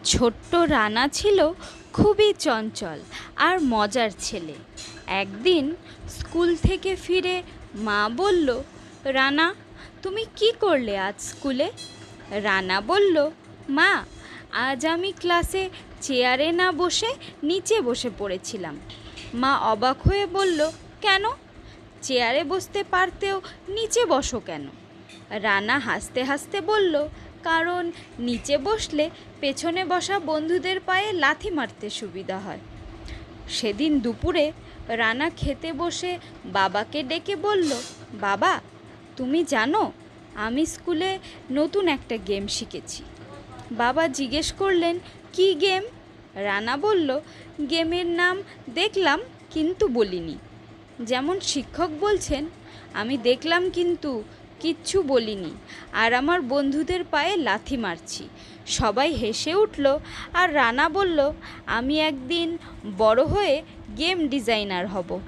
ছোট্ট রানা ছিল খুবই চঞ্চল আর মজার ছেলে। একদিন স্কুল থেকে ফিরে মা বলল, রানা, তুমি কি করলে আজ স্কুলে? রানা বলল, মা, আজ আমি ক্লাসে চেয়ারে না বসে নিচে বসে পড়েছিলাম। মা অবাক হয়ে বলল, কেন? চেয়ারে বসতে পারতেও নিচে বসো কেন? রানা হাসতে হাসতে বলল, কারণ নিচে বসলে পেছনে বসা বন্ধুদের পায়ে লাথি মারতে সুবিধা হয়। সেদিন দুপুরে রানা খেতে বসে বাবাকে ডেকে বলল, বাবা, তুমি জানো আমি স্কুলে নতুন একটা গেম শিখেছি। বাবা জিজ্ঞেস করলেন, কি গেম? রানা বলল, গেমের নাম দেখলাম কিন্তু বলিনি। যেমন শিক্ষক বলছেন, আমি দেখলাম কিন্তু কিচ্ছু বলিনি, আর আমার বন্ধুদের পায়ে লাথি মারছি। সবাই হেসে উঠল, আর রানা বলল, আমি একদিন বড় হয়ে গেম ডিজাইনার হব।